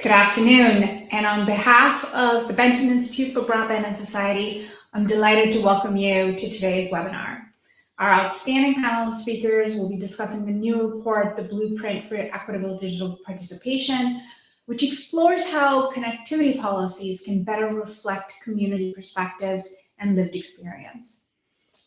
Good afternoon, and on behalf of the Benton Institute for Broadband and Society, I'm delighted to welcome you to today's webinar. Our outstanding panel of speakers will be discussing the new report, The Blueprint for Equitable Digital Participation, which explores how connectivity policies can better reflect community perspectives and lived experience.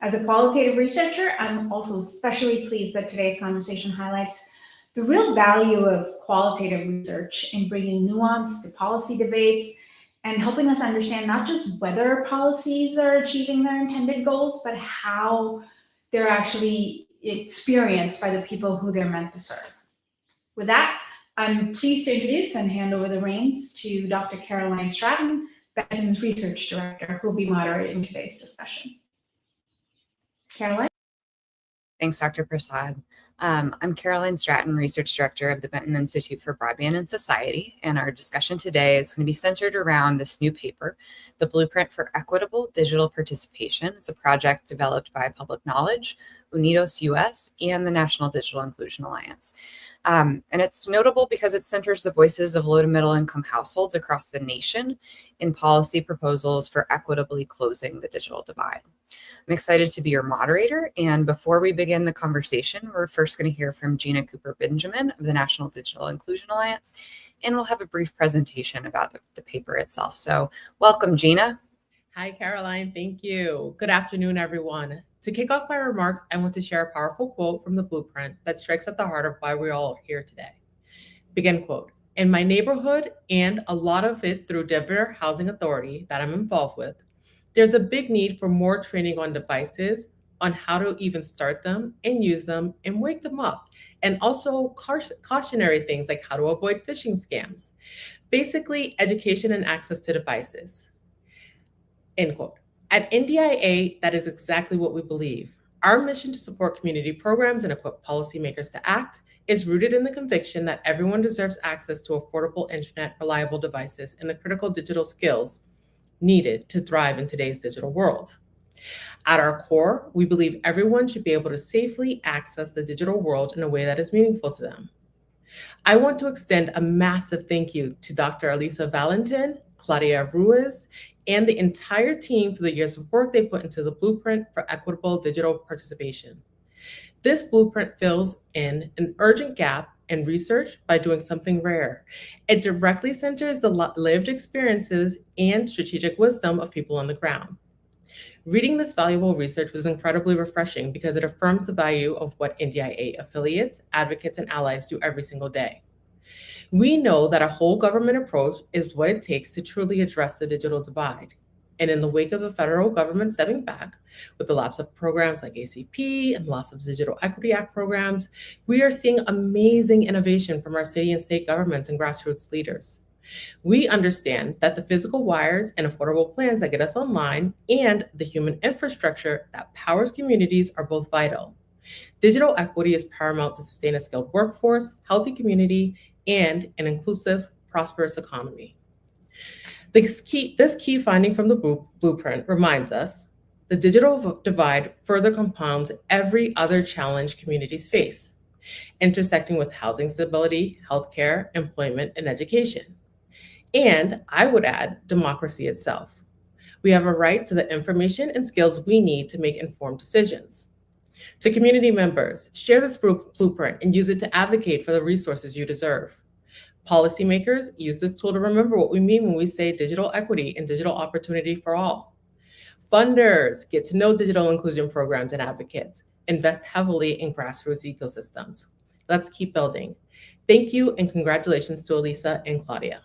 As a qualitative researcher, I'm also especially pleased that today's conversation highlights the real value of qualitative research in bringing nuance to policy debates and helping us understand not just whether policies are achieving their intended goals, but how they're actually experienced by the people who they're meant to serve. With that, I'm pleased to introduce and hand over the reins to Dr. Caroline Stratton, Benton's Research Director, who will be moderating today's discussion. Caroline? Thanks, Dr. Prasad. I'm Caroline Stratton, Research Director of the Benton Institute for Broadband and Society, and our discussion today is going to be centered around this new paper, The Blueprint for Equitable Digital Participation. It's a project developed by Public Knowledge, Unidos US, and the National Digital Inclusion Alliance. And it's notable because it centers the voices of low to middle income households across the nation in policy proposals for equitably closing the digital divide. I'm excited to be your moderator, and before we begin the conversation, we're first going to hear from Gina Cooper-Benjamin of the National Digital Inclusion Alliance, and we'll have a brief presentation about the paper itself. So welcome, Gina. Hi, Caroline. Thank you. Good afternoon, everyone. To kick off my remarks, I want to share a powerful quote from the Blueprint that strikes at the heart of why we're all here today. Begin quote. In my neighborhood, and a lot of it through Denver Housing Authority that I'm involved with, there's a big need for more training on devices, on how to even start them and use them and wake them up, and also cautionary things like how to avoid phishing scams. Basically, education and access to devices. End quote. At NDIA, that is exactly what we believe. Our mission to support community programs and equip policymakers to act is rooted in the conviction that everyone deserves access to affordable internet, reliable devices, and the critical digital skills needed to thrive in today's digital world. At our core, we believe everyone should be able to safely access the digital world in a way that is meaningful to them. I want to extend a massive thank you to Dr. Elisa Valentin, Claudia Ruiz, and the entire team for the years of work they put into the Blueprint for Equitable Digital Participation. This blueprint fills in an urgent gap in research by doing something rare. It directly centers the lived experiences and strategic wisdom of people on the ground. Reading this valuable research was incredibly refreshing because it affirms the value of what NDIA affiliates, advocates, and allies do every single day. We know that a whole government approach is what it takes to truly address the digital divide. And in the wake of the federal government stepping back with the lapse of programs like ACP and loss of Digital Equity Act programs, we are seeing amazing innovation from our city and state governments and grassroots leaders. We understand that the physical wires and affordable plans that get us online and the human infrastructure that powers communities are both vital. Digital equity is paramount to sustain a skilled workforce, healthy community, and an inclusive, prosperous economy. This key finding from the Blueprint reminds us the digital divide further compounds every other challenge communities face, intersecting with housing stability, healthcare, employment, and education. And I would add democracy itself. We have a right to the information and skills we need to make informed decisions. To community members, share this blueprint and use it to advocate for the resources you deserve. Policymakers, use this tool to remember what we mean when we say digital equity and digital opportunity for all. Funders, get to know digital inclusion programs and advocates. Invest heavily in grassroots ecosystems. Let's keep building. Thank you and congratulations to Elisa and Claudia.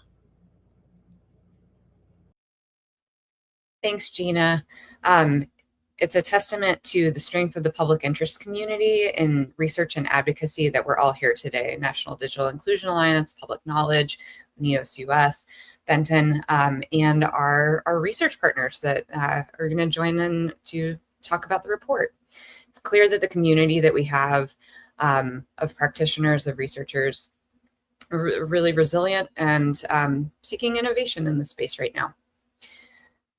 Thanks, Gina. It's a testament to the strength of the public interest community in research and advocacy that we're all here today. National Digital Inclusion Alliance, Public Knowledge, Unidos US, Benton, and our research partners that are going to join in to talk about the report. It's clear that the community that we have of practitioners, of researchers, are really resilient and seeking innovation in this space right now.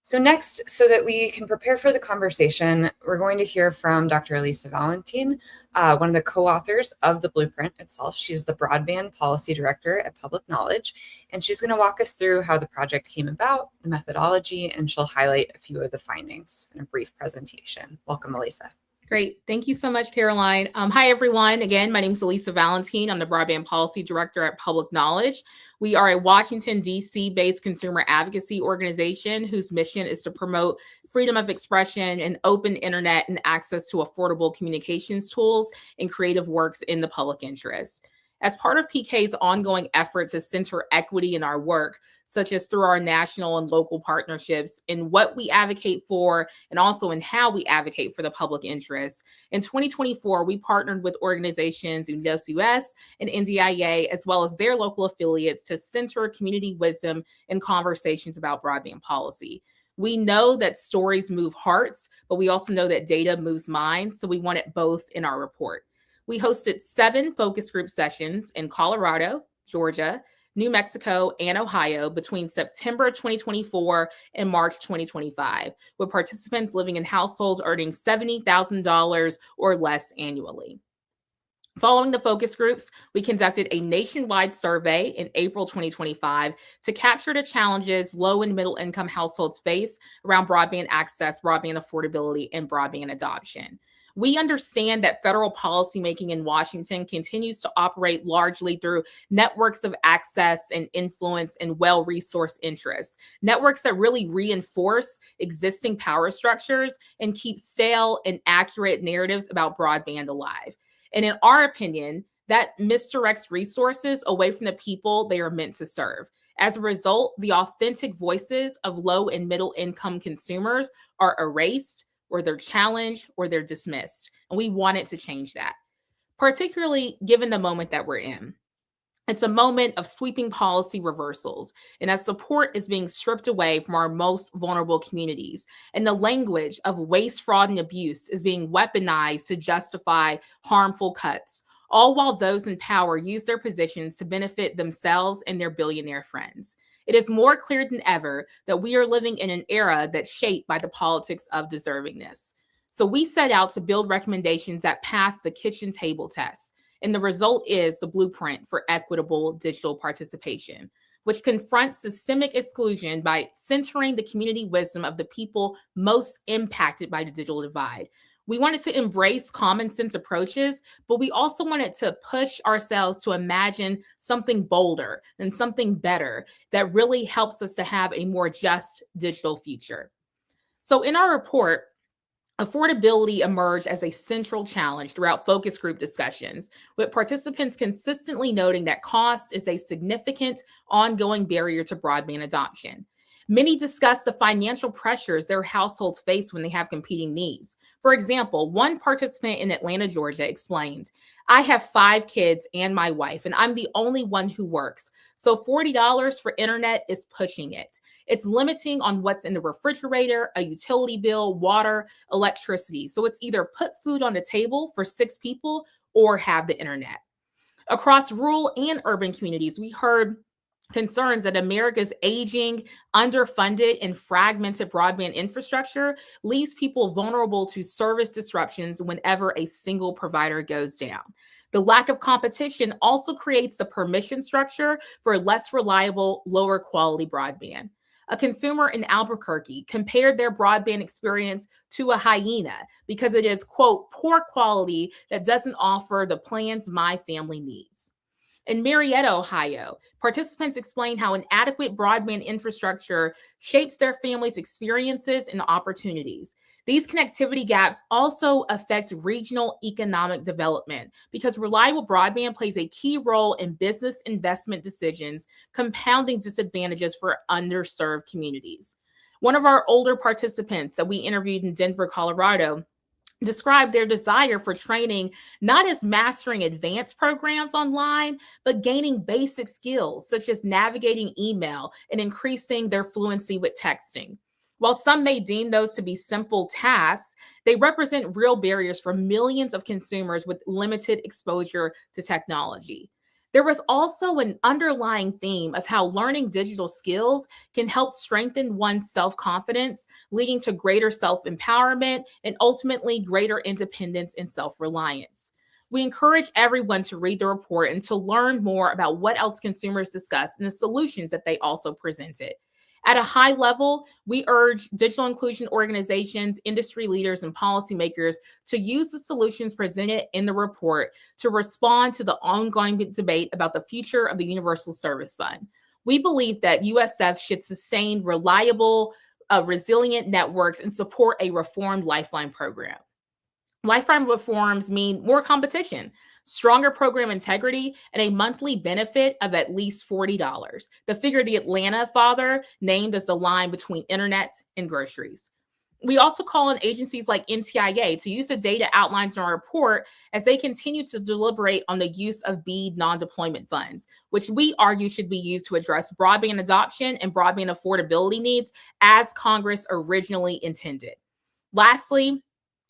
So next, so that we can prepare for the conversation, we're going to hear from Dr. Elisa Valentin, one of the co-authors of the blueprint itself. She's the Broadband Policy Director at Public Knowledge, and she's going to walk us through how the project came about, the methodology, and she'll highlight a few of the findings in a brief presentation. Welcome, Elisa. Great. Thank you so much, Caroline. Hi, everyone. Again, my name is Elisa Valentin. I'm the Broadband Policy Director at Public Knowledge. We are a Washington, D.C.-based consumer advocacy organization whose mission is to promote freedom of expression and open internet and access to affordable communications tools and creative works in the public interest. As part of PK's ongoing effort to center equity in our work, such as through our national and local partnerships in what we advocate for and also in how we advocate for the public interest, in 2024, we partnered with organizations Unidos US and NDIA, as well as their local affiliates, to center community wisdom in conversations about broadband policy. We know that stories move hearts, but we also know that data moves minds, so we want it both in our report. We hosted 7 focus group sessions in Colorado, Georgia, New Mexico, and Ohio between September 2024 and March 2025, with participants living in households earning $70,000 or less annually. Following the focus groups, we conducted a nationwide survey in April 2025 to capture the challenges low and middle income households face around broadband access, broadband affordability, and broadband adoption. We understand that federal policymaking in Washington continues to operate largely through networks of access and influence and well-resourced interests, networks that really reinforce existing power structures and keep stale and accurate narratives about broadband alive. And in our opinion, that misdirects resources away from the people they are meant to serve. As a result, the authentic voices of low and middle income consumers are erased, or they're challenged, or they're dismissed. And we wanted to change that, particularly given the moment that we're in. It's a moment of sweeping policy reversals, and as support is being stripped away from our most vulnerable communities, and the language of waste, fraud, and abuse is being weaponized to justify harmful cuts, all while those in power use their positions to benefit themselves and their billionaire friends. It is more clear than ever that we are living in an era that's shaped by the politics of deservingness. So we set out to build recommendations that pass the kitchen table test. And the result is the blueprint for equitable digital participation, which confronts systemic exclusion by centering the community wisdom of the people most impacted by the digital divide. We wanted to embrace common sense approaches, but we also wanted to push ourselves to imagine something bolder and something better that really helps us to have a more just digital future. So in our report, affordability emerged as a central challenge throughout focus group discussions, with participants consistently noting that cost is a significant ongoing barrier to broadband adoption. Many discussed the financial pressures their households face when they have competing needs. For example, one participant in Atlanta, Georgia explained, "I have 5 kids and my wife, and I'm the only one who works. So $40 for internet is pushing it. It's limiting on what's in the refrigerator, a utility bill, water, electricity. So it's either put food on the table for 6 people or have the internet." Across rural and urban communities, we heard concerns that America's aging, underfunded, and fragmented broadband infrastructure leaves people vulnerable to service disruptions whenever a single provider goes down. The lack of competition also creates the permission structure for less reliable, lower quality broadband. A consumer in Albuquerque compared their broadband experience to a hyena because it is, quote, poor quality that doesn't offer the plans my family needs. In Marietta, Ohio, participants explain how inadequate broadband infrastructure shapes their families' experiences and opportunities. These connectivity gaps also affect regional economic development because reliable broadband plays a key role in business investment decisions, compounding disadvantages for underserved communities. One of our older participants that we interviewed in Denver, Colorado, described their desire for training not as mastering advanced programs online, but gaining basic skills such as navigating email and increasing their fluency with texting. While some may deem those to be simple tasks, they represent real barriers for millions of consumers with limited exposure to technology. There was also an underlying theme of how learning digital skills can help strengthen one's self confidence, leading to greater self empowerment and ultimately greater independence and self reliance. We encourage everyone to read the report and to learn more about what else consumers discussed and the solutions that they also presented. At a high level, we urge digital inclusion organizations, industry leaders, and policymakers to use the solutions presented in the report to respond to the ongoing debate about the future of the Universal Service Fund. We believe that USF should sustain reliable, resilient networks and support a reformed Lifeline program. Lifeline reforms mean more competition, stronger program integrity, and a monthly benefit of at least $40, the figure the Atlanta father named as the line between internet and groceries. We also call on agencies like NTIA to use the data outlined in our report as they continue to deliberate on the use of BEAD non-deployment funds, which we argue should be used to address broadband adoption and broadband affordability needs as Congress originally intended. Lastly,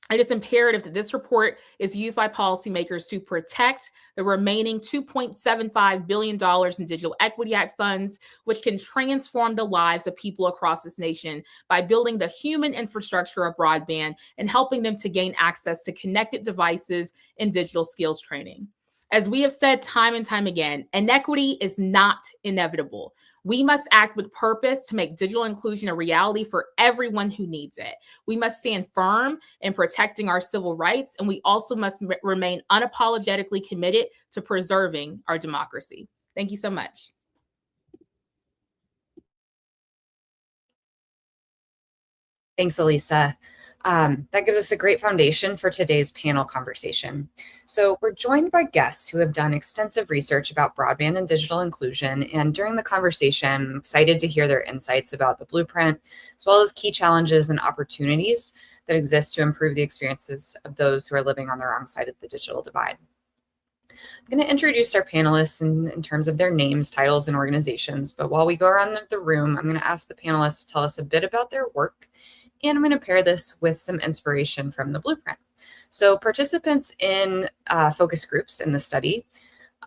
it is imperative that this report is used by policymakers to protect the remaining $2.75 billion in Digital Equity Act funds, which can transform the lives of people across this nation by building the human infrastructure of broadband and helping them to gain access to connected devices and digital skills training. As we have said time and time again, inequity is not inevitable. We must act with purpose to make digital inclusion a reality for everyone who needs it. We must stand firm in protecting our civil rights, and we also must remain unapologetically committed to preserving our democracy. Thank you so much. Thanks, Elisa. That gives us a great foundation for today's panel conversation. So we're joined by guests who have done extensive research about broadband and digital inclusion. And during the conversation, I'm excited to hear their insights about the blueprint, as well as key challenges and opportunities that exist to improve the experiences of those who are living on the wrong side of the digital divide. I'm going to introduce our panelists in terms of their names, titles, and organizations. But while we go around the room, I'm going to ask the panelists to tell us a bit about their work. And I'm going to pair this with some inspiration from the blueprint. So participants in focus groups in the study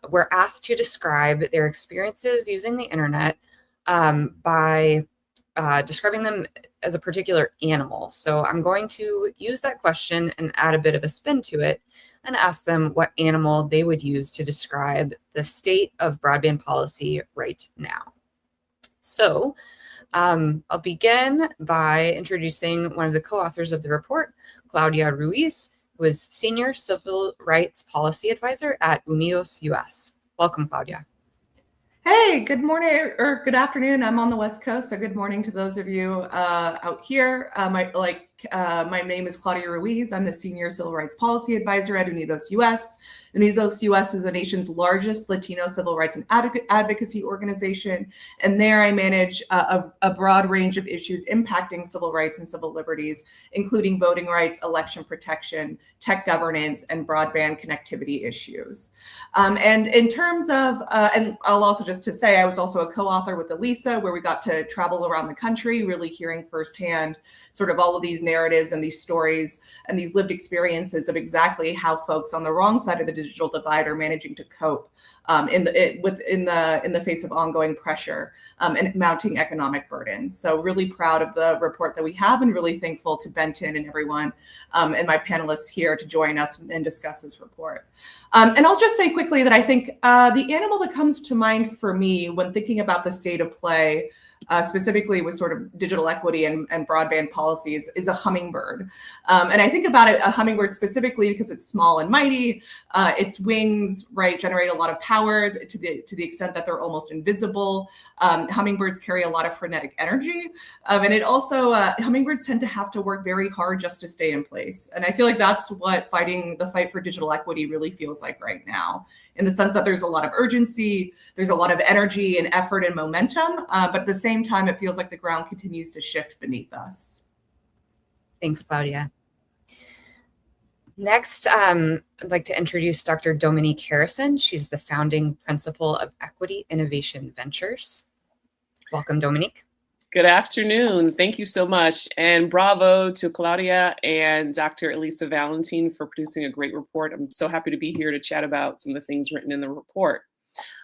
were asked to describe their experiences using the internet by describing them as a particular animal. So I'm going to use that question and add a bit of a spin to it and ask them what animal they would use to describe the state of broadband policy right now. So I'll begin by introducing one of the co-authors of the report, Claudia Ruiz, who is Senior Civil Rights Policy Advisor at Unidos US. Welcome, Claudia. Hey, good morning or good afternoon. I'm on the West Coast, so good morning to those of you out here. My name is Claudia Ruiz. I'm the Senior Civil Rights Policy Advisor at Unidos US. Unidos US is the nation's largest Latino civil rights and advocacy organization. And there I manage a broad range of issues impacting civil rights and civil liberties, including voting rights, election protection, tech governance, and broadband connectivity issues. And in terms of, and I'll also just to say, I was also a co-author with Elisa, where we got to travel around the country, really hearing firsthand sort of all of these narratives and these stories and these lived experiences of exactly how folks on the wrong side of the digital divide are managing to cope in the face of ongoing pressure and mounting economic burdens. So really proud of the report that we have and really thankful to Benton and everyone and my panelists here to join us and discuss this report. And I'll just say quickly that I think the animal that comes to mind for me when thinking about the state of play, specifically with sort of digital equity and broadband policies, is a hummingbird. And I think about it, a hummingbird specifically because it's small and mighty. Its wings, right, generate a lot of power to the extent that they're almost invisible. Hummingbirds carry a lot of frenetic energy. And it also, hummingbirds tend to have to work very hard just to stay in place. And I feel like that's what the fight for digital equity really feels like right now, in the sense that there's a lot of urgency, there's a lot of energy and effort and momentum, but at the same time, it feels like the ground continues to shift beneath us. Thanks, Claudia. Next, I'd like to introduce Dr. Dominique Harrison. She's the founding principal of Equity Innovation Ventures. Welcome, Dominique. Good afternoon. Thank you so much. And bravo to Claudia and Dr. Elisa Valentin for producing a great report. I'm so happy to be here to chat about some of the things written in the report.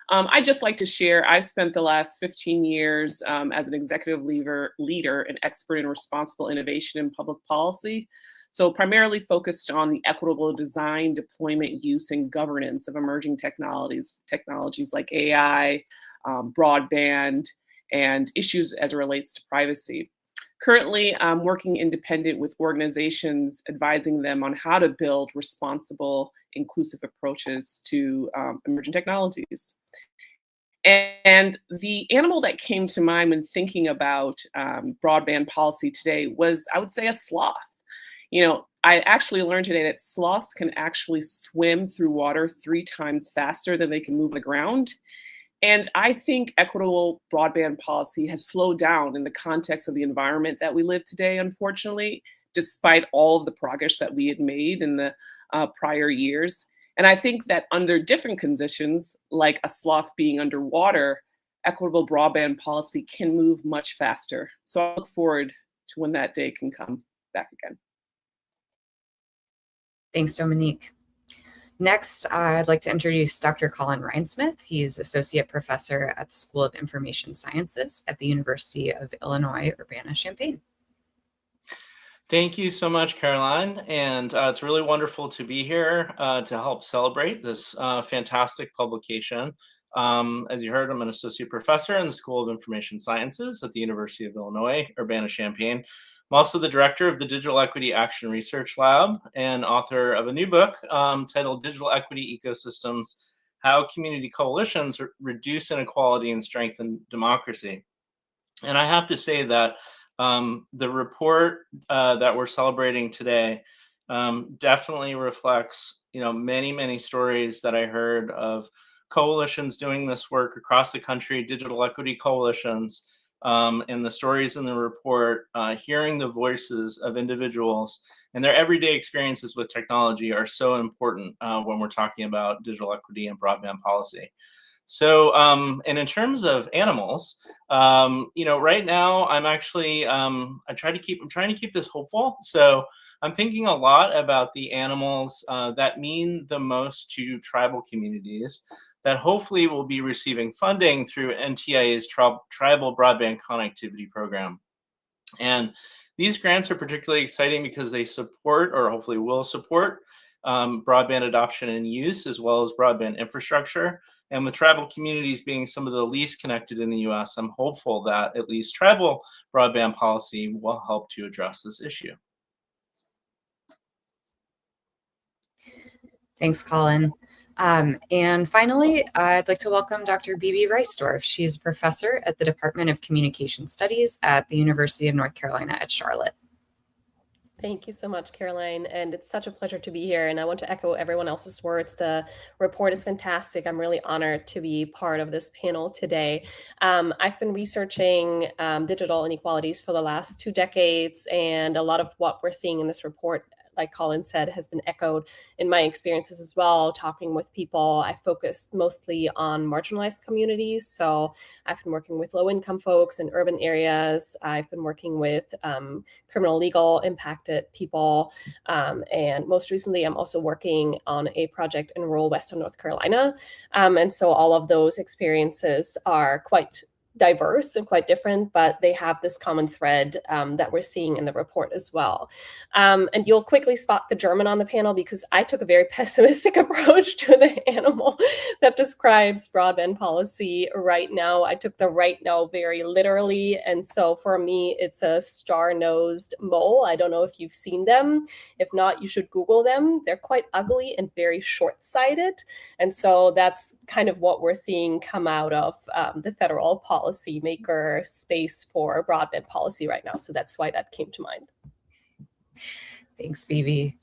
I'd just like to share, I spent the last 15 years as an executive leader and expert in responsible innovation in public policy. So primarily focused on the equitable design, deployment, use, and governance of emerging technologies like AI, broadband, and issues as it relates to privacy. Currently, I'm working independent with organizations, advising them on how to build responsible, inclusive approaches to emerging technologies. And the animal that came to mind when thinking about broadband policy today was, I would say, a sloth. I actually learned today that sloths can actually swim through water 3 times faster than they can move on the ground. And I think equitable broadband policy has slowed down in the context of the environment that we live today, unfortunately, despite all of the progress that we had made in the prior years. And I think that under different conditions, like a sloth being underwater, equitable broadband policy can move much faster. So I look forward to when that day can come back again. Thanks, Dominique. Next, I'd like to introduce Dr. Colin Rhinesmith. He's Associate Professor at the School of Information Sciences at the University of Illinois, Urbana-Champaign. Thank you so much, Caroline. And it's really wonderful to be here to help celebrate this fantastic publication. As you heard, I'm an associate professor in the School of Information Sciences at the University of Illinois, Urbana-Champaign. I'm also the director of the Digital Equity Action Research Lab and author of a new book titled Digital Equity Ecosystems: How Community Coalitions Reduce Inequality and Strengthen Democracy. And I have to say that the report that we're celebrating today definitely reflects, many, many stories that I heard of coalitions doing this work across the country, digital equity coalitions, and the stories in the report, hearing the voices of individuals and their everyday experiences with technology are so important when we're talking about digital equity and broadband policy. So, and in terms of animals, right now I'm actually, I'm trying to keep this hopeful. So I'm thinking a lot about the animals that mean the most to tribal communities that hopefully will be receiving funding through NTIA's Tribal Broadband Connectivity Program. And these grants are particularly exciting because they support, or hopefully will support, broadband adoption and use, as well as broadband infrastructure. And with tribal communities being some of the least connected in the US, I'm hopeful that at least tribal broadband policy will help to address this issue. Thanks, Colin. And finally, I'd like to welcome Dr. Bibi Reisdorf. She's a professor at the Department of Communication Studies at the University of North Carolina at Charlotte. Thank you so much, Caroline. And it's such a pleasure to be here. And I want to echo everyone else's words. The report is fantastic. I'm really honored to be part of this panel today. I've been researching digital inequalities for the last 2 decades, and a lot of what we're seeing in this report, like Colin said, has been echoed in my experiences as well, talking with people. I focused mostly on marginalized communities. So I've been working with low-income folks in urban areas. I've been working with criminal legal impacted people. And most recently, I'm also working on a project in rural Western North Carolina. And so all of those experiences are quite diverse and quite different, but they have this common thread that we're seeing in the report as well. And you'll quickly spot the German on the panel because I took a very pessimistic approach to the animal that describes broadband policy right now. I took the right now very literally. And so for me, it's a star-nosed mole. I don't know if you've seen them. If not, you should Google them. They're quite ugly and very short-sighted. And so that's kind of what we're seeing come out of the federal policymaker space for broadband policy right now. So that's why that came to mind. Thanks, Bibi.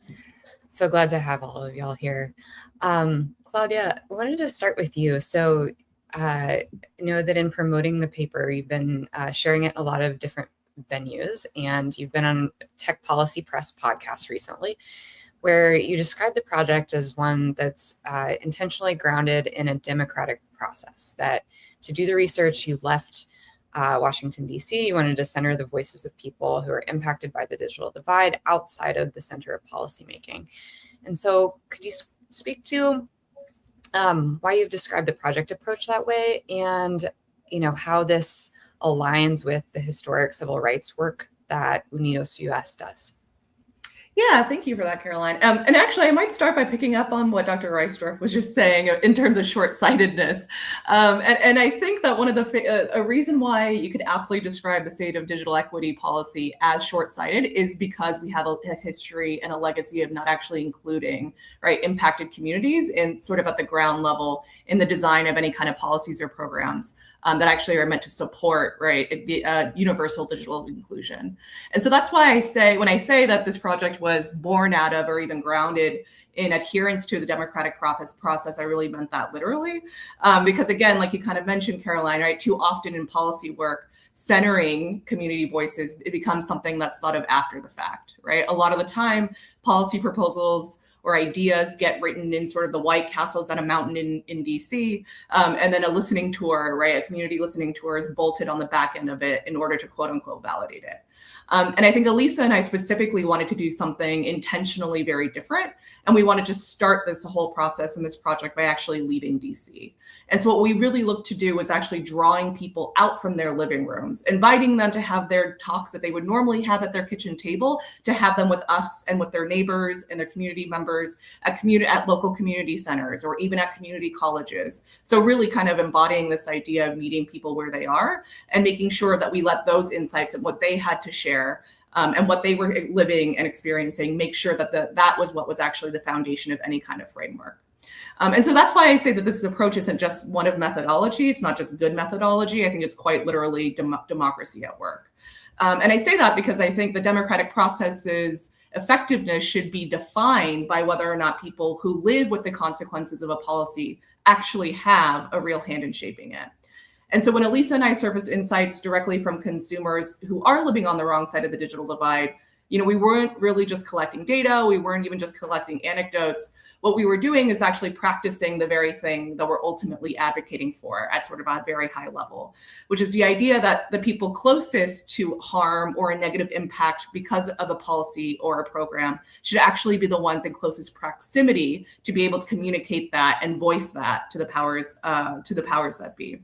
So glad to have all of y'all here. Claudia, I wanted to start with you. So I know that in promoting the paper, you've been sharing it in a lot of different venues, and you've been on Tech Policy Press podcast recently, where you described the project as one that's intentionally grounded in a democratic process, that to do the research, you left Washington, D.C. You wanted to center the voices of people who are impacted by the digital divide outside of the center of policymaking. And so could you speak to why you've described the project approach that way, and how this aligns with the historic civil rights work that Unidos US does. Yeah, thank you for that, Caroline. And actually, I might start by picking up on what Dr. Reisdorf was just saying in terms of short-sightedness. And I think that one of a reason why you could aptly describe the state of digital equity policy as short-sighted is because we have a history and a legacy of not actually including impacted communities in sort of at the ground level in the design of any kind of policies or programs. That actually are meant to support the universal digital inclusion. And so that's why when I say that this project was born out of or even grounded in adherence to the democratic process, I really meant that literally. Because again, like you kind of mentioned, Caroline, too often in policy work, centering community voices, it becomes something that's thought of after the fact, right? A lot of the time, policy proposals or ideas get written in sort of the White Castles on a mountain in DC, and then a listening tour, a community listening tour is bolted on the back end of it in order to quote unquote validate it. And I think Elisa and I specifically wanted to do something intentionally very different. And we wanted to start this whole process and this project by actually leaving DC. And so what we really looked to do was actually drawing people out from their living rooms, inviting them to have their talks that they would normally have at their kitchen table, to have them with us and with their neighbors and their community members at local community centers or even at community colleges. So really kind of embodying this idea of meeting people where they are and making sure that we let those insights and what they had to share and what they were living and experiencing, make sure that that was what was actually the foundation of any kind of framework. And so that's why I say that this approach isn't just one of methodology. It's not just good methodology. I think it's quite literally democracy at work. And I say that because I think the democratic process's effectiveness should be defined by whether or not people who live with the consequences of a policy actually have a real hand in shaping it. And so when Elisa and I surface insights directly from consumers who are living on the wrong side of the digital divide, we weren't really just collecting data. We weren't even just collecting anecdotes. What we were doing is actually practicing the very thing that we're ultimately advocating for at sort of a very high level, which is the idea that the people closest to harm or a negative impact because of a policy or a program should actually be the ones in closest proximity to be able to communicate that and voice that to the powers that be.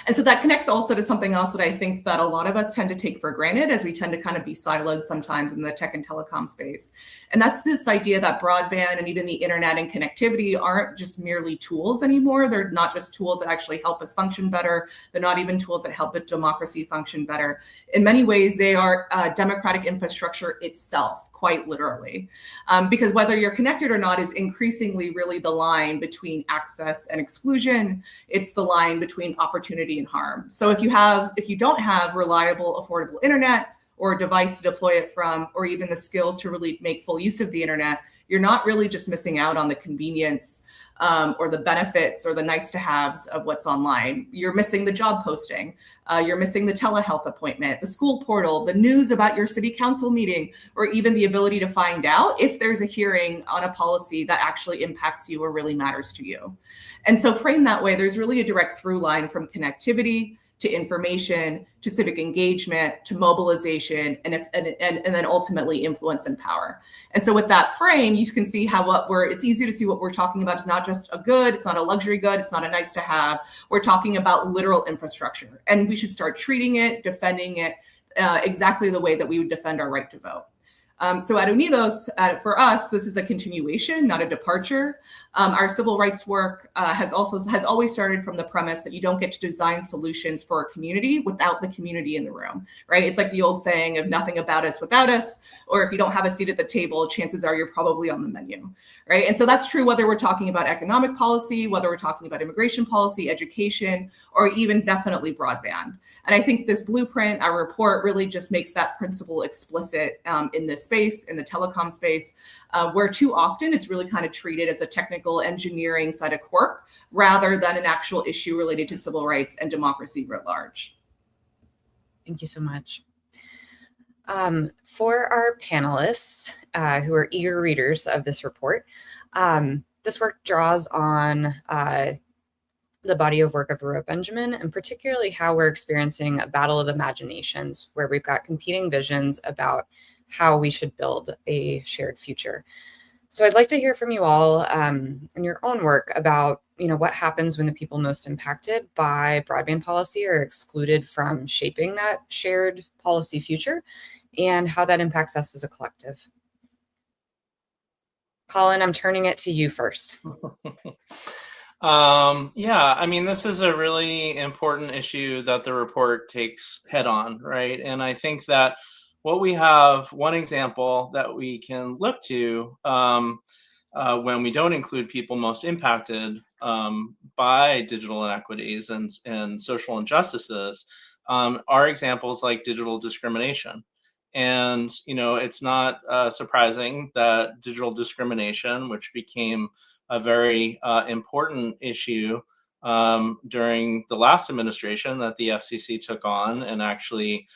And so that connects also to something else that I think that a lot of us tend to take for granted, as we tend to kind of be silos sometimes in the tech and telecom space. And that's this idea that broadband and even the internet and connectivity aren't just merely tools anymore. They're not just tools that actually help us function better. They're not even tools that help democracy function better. In many ways, they are democratic infrastructure itself, quite literally, because whether you're connected or not is increasingly really the line between access and exclusion. It's the line between opportunity and harm. So if you don't have reliable, affordable internet or a device to deploy it from, or even the skills to really make full use of the internet, you're not really just missing out on the convenience or the benefits or the nice to haves of what's online. You're missing the job posting. You're missing the telehealth appointment, the school portal, the news about your city council meeting, or even the ability to find out if there's a hearing on a policy that actually impacts you or really matters to you. And so framed that way, there's really a direct through line from connectivity to information, to civic engagement, to mobilization, and then ultimately influence and power. And so with that frame, you can see how it's easy to see what we're talking about is not just a good, it's not a luxury good, it's not a nice to have. We're talking about literal infrastructure, and we should start treating it, defending it exactly the way that we would defend our right to vote. So at Unidos, for us, this is a continuation, not a departure. Our civil rights work has always started from the premise that you don't get to design solutions for a community without the community in the room, right? It's like the old saying of nothing about us without us, or if you don't have a seat at the table, chances are you're probably on the menu, right? And so that's true whether we're talking about economic policy, whether we're talking about immigration policy, education, or even definitely broadband. And I think this blueprint, our report, really just makes that principle explicit in this space, in the telecom space, where too often it's really kind of treated as a technical engineering side of quirk rather than an actual issue related to civil rights and democracy writ large. Thank you so much. For our panelists who are eager readers of this report, this work draws on the body of work of Ruha Benjamin, and particularly how we're experiencing a battle of imaginations where we've got competing visions about how we should build a shared future. So I'd like to hear from you all in your own work about, what happens when the people most impacted by broadband policy are excluded from shaping that shared policy future, and how that impacts us as a collective. Colin, I'm turning it to you first. Yeah, I mean, this is a really important issue that the report takes head on, right? And I think that what we have, one example that we can look to when we don't include people most impacted by digital inequities and social injustices are examples like digital discrimination. And, it's not surprising that digital discrimination, which became a very important issue during the last administration that the FCC took on and actually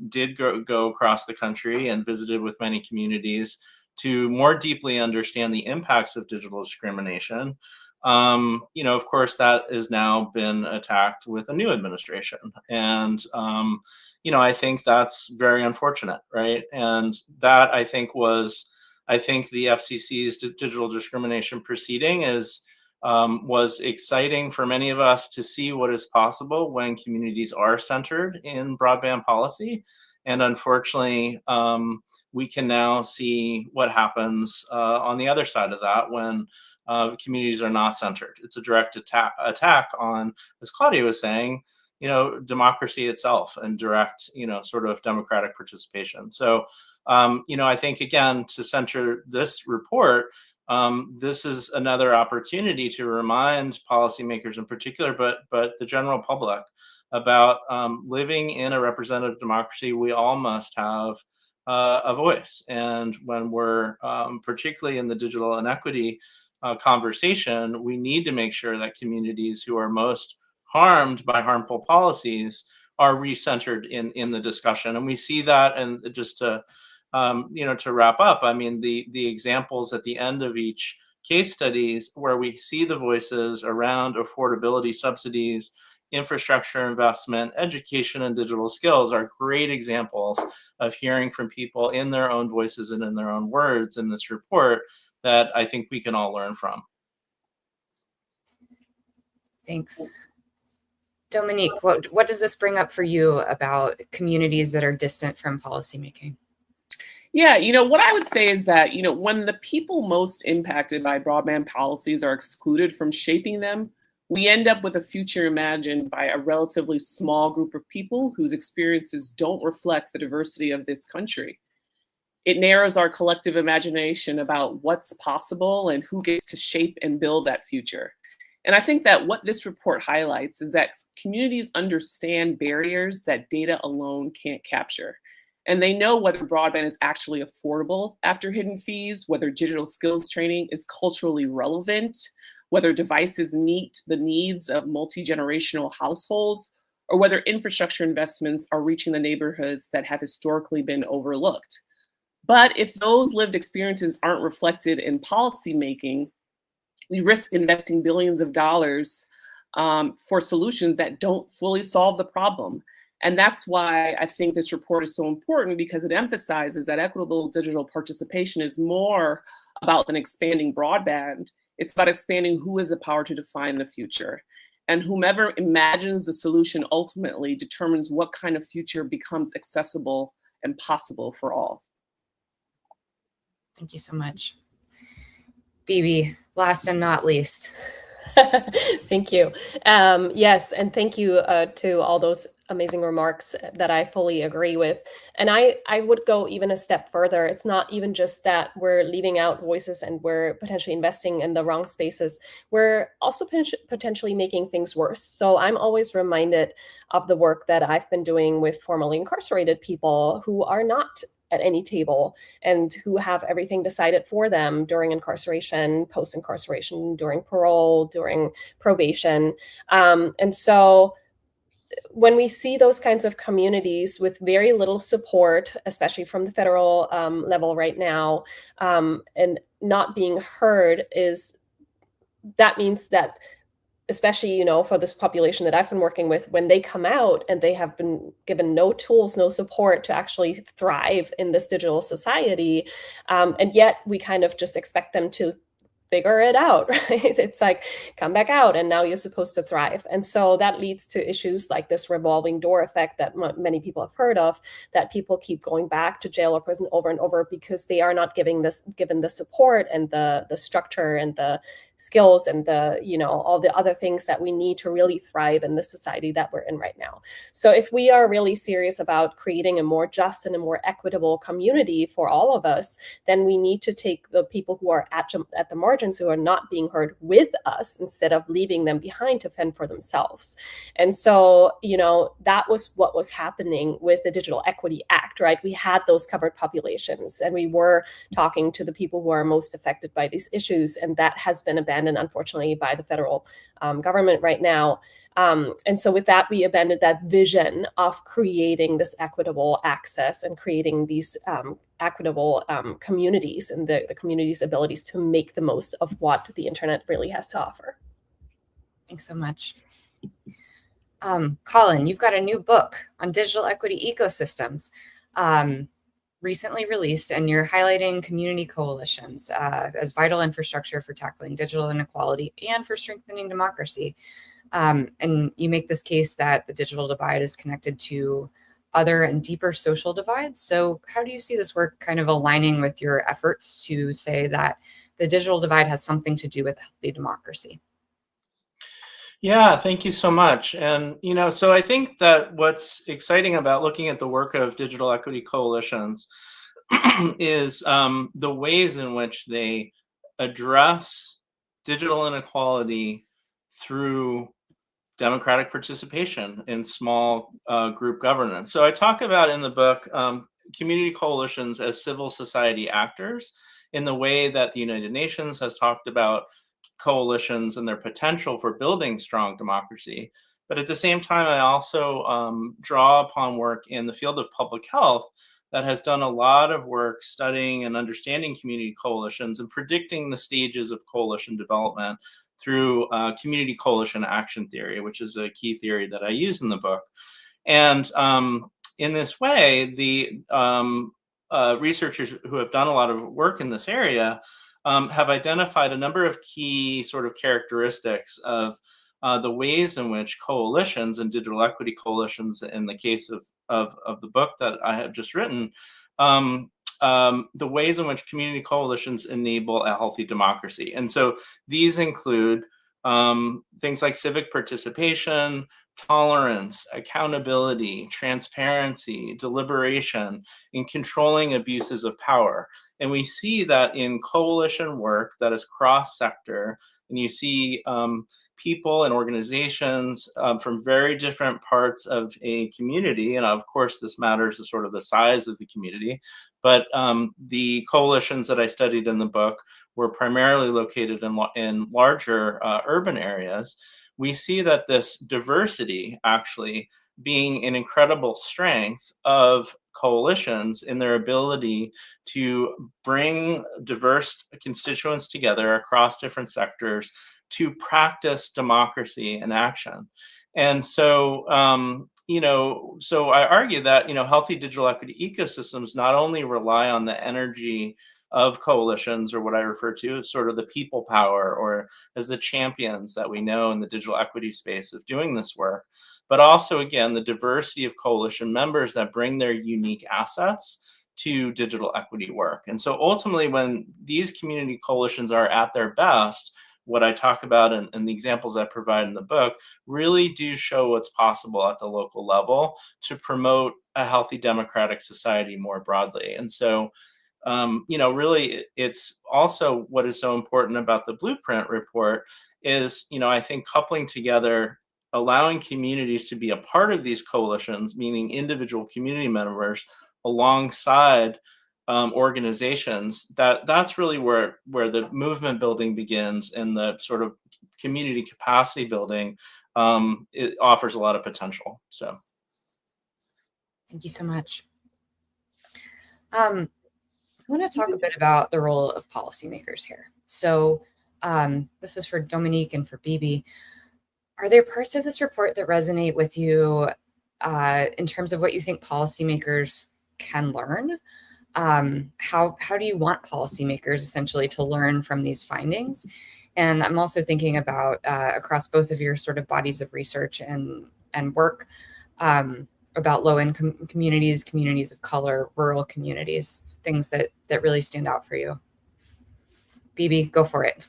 did go across the country and visited with many communities to more deeply understand the impacts of digital discrimination. Of course, that has now been attacked with a new administration. And, I think that's very unfortunate, right? And that I think the FCC's digital discrimination proceeding was exciting for many of us to see what is possible when communities are centered in broadband policy. And unfortunately, we can now see what happens on the other side of that when communities are not centered. It's a direct attack on, as Claudia was saying, democracy itself and direct, sort of democratic participation. So, I think, again, to center this report, this is another opportunity to remind policymakers in particular, but the general public about living in a representative democracy. We all must have a voice. And when we're particularly in the digital inequity conversation, we need to make sure that communities who are most harmed by harmful policies are recentered in the discussion. And we see that, and just to wrap up, I mean, the examples at the end of each case studies where we see the voices around affordability subsidies, infrastructure investment, education, and digital skills are great examples of hearing from people in their own voices and in their own words in this report that I think we can all learn from. Thanks. Dominique, what does this bring up for you about communities that are distant from policymaking? Yeah, what I would say is that, when the people most impacted by broadband policies are excluded from shaping them, we end up with a future imagined by a relatively small group of people whose experiences don't reflect the diversity of this country. It narrows our collective imagination about what's possible and who gets to shape and build that future. And I think that what this report highlights is that communities understand barriers that data alone can't capture. And they know whether broadband is actually affordable after hidden fees, whether digital skills training is culturally relevant, whether devices meet the needs of multi-generational households, or whether infrastructure investments are reaching the neighborhoods that have historically been overlooked. But if those lived experiences aren't reflected in policymaking, we risk investing billions of dollars for solutions that don't fully solve the problem. And that's why I think this report is so important, because it emphasizes that equitable digital participation is more about than expanding broadband. It's about expanding who has the power to define the future. And whomever imagines the solution ultimately determines what kind of future becomes accessible and possible for all. Thank you so much. Bibi, last and not least. Thank you. Yes, and thank you to all those amazing remarks that I fully agree with. And I would go even a step further. It's not even just that we're leaving out voices and we're potentially investing in the wrong spaces. We're also potentially making things worse. So I'm always reminded of the work that I've been doing with formerly incarcerated people who are not at any table and who have everything decided for them during incarceration, post-incarceration, during parole, during probation. And so when we see those kinds of communities with very little support, especially from the federal level right now, and not being heard, that means that especially, for this population that I've been working with, when they come out and they have been given no tools, no support to actually thrive in this digital society. And yet we kind of just expect them to figure it out, right? It's like, come back out and now you're supposed to thrive. And so that leads to issues like this revolving door effect that many people have heard of, that people keep going back to jail or prison over and over because they are not given the support and the structure and the skills and the, all the other things that we need to really thrive in the society that we're in right now. So if we are really serious about creating a more just and a more equitable community for all of us, then we need to take the people who are at the margins, who are not being heard, with us instead of leaving them behind to fend for themselves. And so, that was what was happening with the Digital Equity Act, right? We had those covered populations and we were talking to the people who are most affected by these issues. And that has been abandoned, unfortunately, by the federal government right now. And so with that, we abandoned that vision of creating this equitable access and creating these equitable communities and the community's abilities to make the most of what the internet really has to offer. Thanks so much. Colin, you've got a new book on digital equity ecosystems recently released, and you're highlighting community coalitions as vital infrastructure for tackling digital inequality and for strengthening democracy. And you make this case that the digital divide is connected to other and deeper social divides. So how do you see this work kind of aligning with your efforts to say that the digital divide has something to do with healthy democracy? Yeah, thank you so much. And, so I think that what's exciting about looking at the work of digital equity coalitions is the ways in which they address digital inequality through democratic participation in small group governance. So I talk about in the book community coalitions as civil society actors in the way that the United Nations has talked about coalitions and their potential for building strong democracy. But at the same time, I also draw upon work in the field of public health that has done a lot of work studying and understanding community coalitions and predicting the stages of coalition development through community coalition action theory, which is a key theory that I use in the book. And in this way, the researchers who have done a lot of work in this area have identified a number of key sort of characteristics of the ways in which coalitions and digital equity coalitions, in the case of the book that I have just written, the ways in which community coalitions enable a healthy democracy. And so these include things like civic participation, tolerance, accountability, transparency, deliberation, in controlling abuses of power. And we see that in coalition work that is cross-sector, and you see people and organizations from very different parts of a community. And of course, this matters as sort of the size of the community. But the coalitions that I studied in the book were primarily located in larger urban areas. We see that this diversity actually being an incredible strength of coalitions in their ability to bring diverse constituents together across different sectors to practice democracy in action. And so, so I argue that, healthy digital equity ecosystems not only rely on the energy of coalitions, or what I refer to as sort of the people power, or as the champions that we know in the digital equity space of doing this work, but also, again, the diversity of coalition members that bring their unique assets to digital equity work. And so ultimately, when these community coalitions are at their best, what I talk about and the examples I provide in the book really do show what's possible at the local level to promote a healthy democratic society more broadly. And so, really, it's also what is so important about the Blueprint report is, I think coupling together, allowing communities to be a part of these coalitions, meaning individual community members alongside organizations, that's really where the movement building begins, and the sort of community capacity building it offers a lot of potential. So Thank you so much. I want to talk a bit about the role of policymakers here. So this is for Dominique and for Bibi. Are there parts of this report that resonate with you in terms of what you think policymakers can learn? How do you want policymakers essentially to learn from these findings? And I'm also thinking about across both of your sort of bodies of research and work about low-income communities, communities of color, rural communities, things that really stand out for you. Bibi, go for it.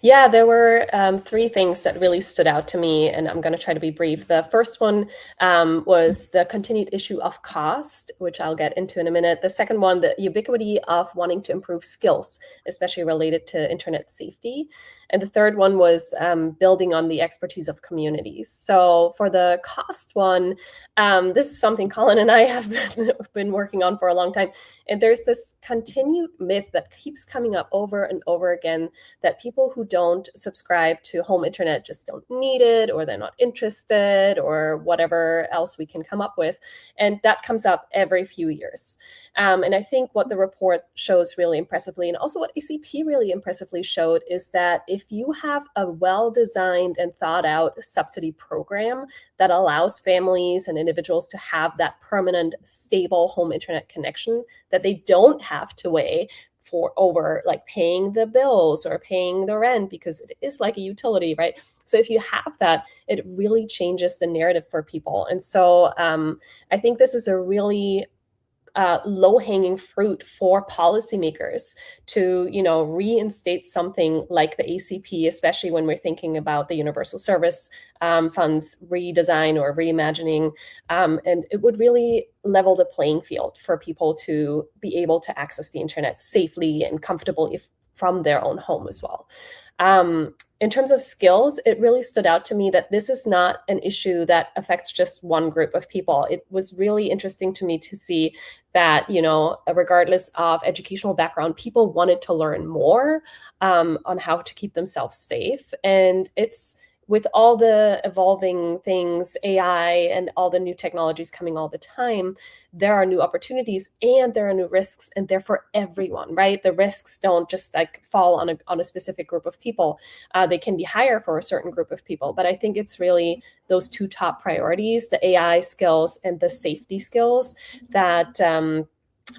Yeah, there were three things that really stood out to me, and I'm going to try to be brief. The first one was the continued issue of cost, which I'll get into in a minute. The second one, the ubiquity of wanting to improve skills, especially related to internet safety. And the third one was building on the expertise of communities. So for the cost one, this is something Colin and I have been working on for a long time. And there's this continued myth that keeps coming up over and over again, that people who don't subscribe to home internet just don't need it, or they're not interested, or whatever else we can come up with. And that comes up every few years. And I think what the report shows really impressively, and also what ACP really impressively showed, is that if you have a well-designed and thought out subsidy program that allows families and individuals to have that permanent, stable home internet connection that they don't have to weigh for over like paying the bills or paying the rent, because it is like a utility, right? So if you have that, it really changes the narrative for people. And so I think this is a really low-hanging fruit for policymakers to, reinstate something like the ACP, especially when we're thinking about the universal service funds redesign or reimagining. And it would really level the playing field for people to be able to access the internet safely and comfortably from their own home as well. In terms of skills, it really stood out to me that this is not an issue that affects just one group of people. It was really interesting to me to see that, regardless of educational background, people wanted to learn more on how to keep themselves safe. And it's with all the evolving things, AI and all the new technologies coming all the time, there are new opportunities and there are new risks, and they're for everyone, right? The risks don't just like fall on a specific group of people. They can be higher for a certain group of people, but I think it's really those two top priorities, the AI skills and the safety skills, that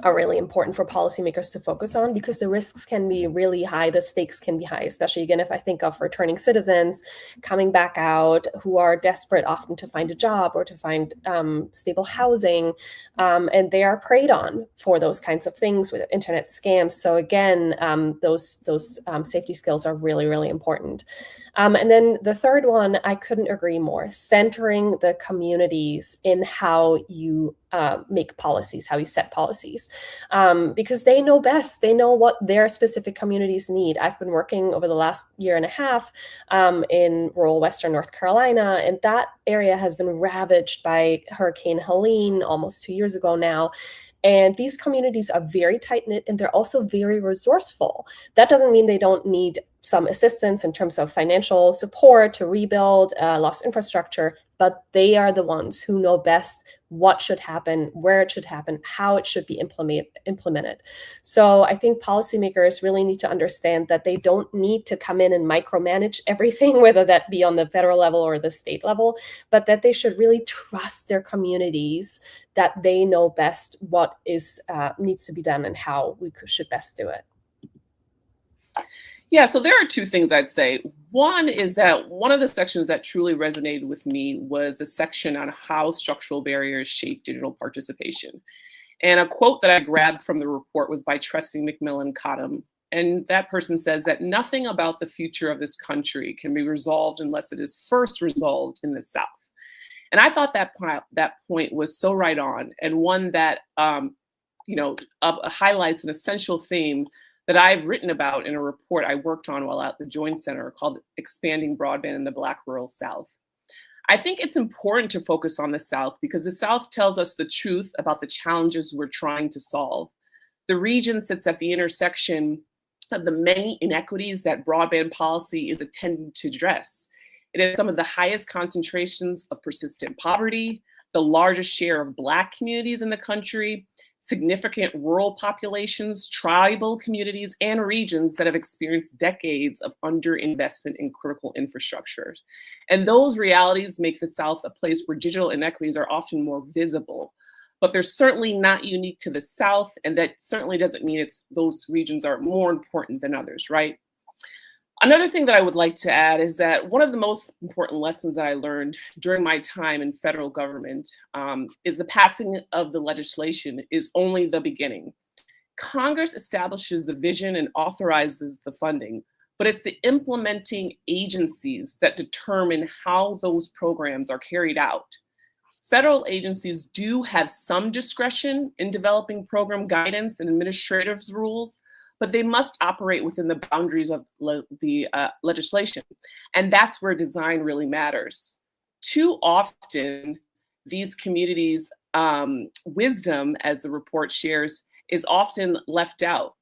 are really important for policymakers to focus on, because the risks can be really high, the stakes can be high, especially again, if I think of returning citizens coming back out who are desperate often to find a job or to find stable housing, and they are preyed on for those kinds of things with internet scams. So again, those safety skills are really, really important. And then the third one, I couldn't agree more, centering the communities in how you make policies, how you set policies, because they know best. They know what their specific communities need. I've been working over the last year and a half in rural Western North Carolina, and that area has been ravaged by Hurricane Helene almost 2 years ago now. And these communities are very tight-knit, and they're also very resourceful. That doesn't mean they don't need some assistance in terms of financial support to rebuild lost infrastructure, but they are the ones who know best what should happen, where it should happen, how it should be implemented. So I think policymakers really need to understand that they don't need to come in and micromanage everything, whether that be on the federal level or the state level, but that they should really trust their communities, that they know best what is needs to be done and how we should best do it. Yeah, so there are two things I'd say. One is that one of the sections that truly resonated with me was the section on how structural barriers shape digital participation. And a quote that I grabbed from the report was by Tressie McMillan Cottom. And that person says that nothing about the future of this country can be resolved unless it is first resolved in the South. And I thought that point was so right on, and one that highlights an essential theme that I've written about in a report I worked on while at the Joint Center called Expanding Broadband in the Black Rural South. I think it's important to focus on the South because the South tells us the truth about the challenges we're trying to solve. The region sits at the intersection of the many inequities that broadband policy is intended to address. It has some of the highest concentrations of persistent poverty, the largest share of Black communities in the country, significant rural populations, tribal communities, and regions that have experienced decades of underinvestment in critical infrastructures. And those realities make the South a place where digital inequities are often more visible. But they're certainly not unique to the South, and that certainly doesn't mean those regions are more important than others, right? Another thing that I would like to add is that one of the most important lessons that I learned during my time in federal government is the passing of the legislation is only the beginning. Congress establishes the vision and authorizes the funding, but it's the implementing agencies that determine how those programs are carried out. Federal agencies do have some discretion in developing program guidance and administrative rules, but they must operate within the boundaries of the legislation. And that's where design really matters. Too often, these communities' wisdom, as the report shares, is often left out.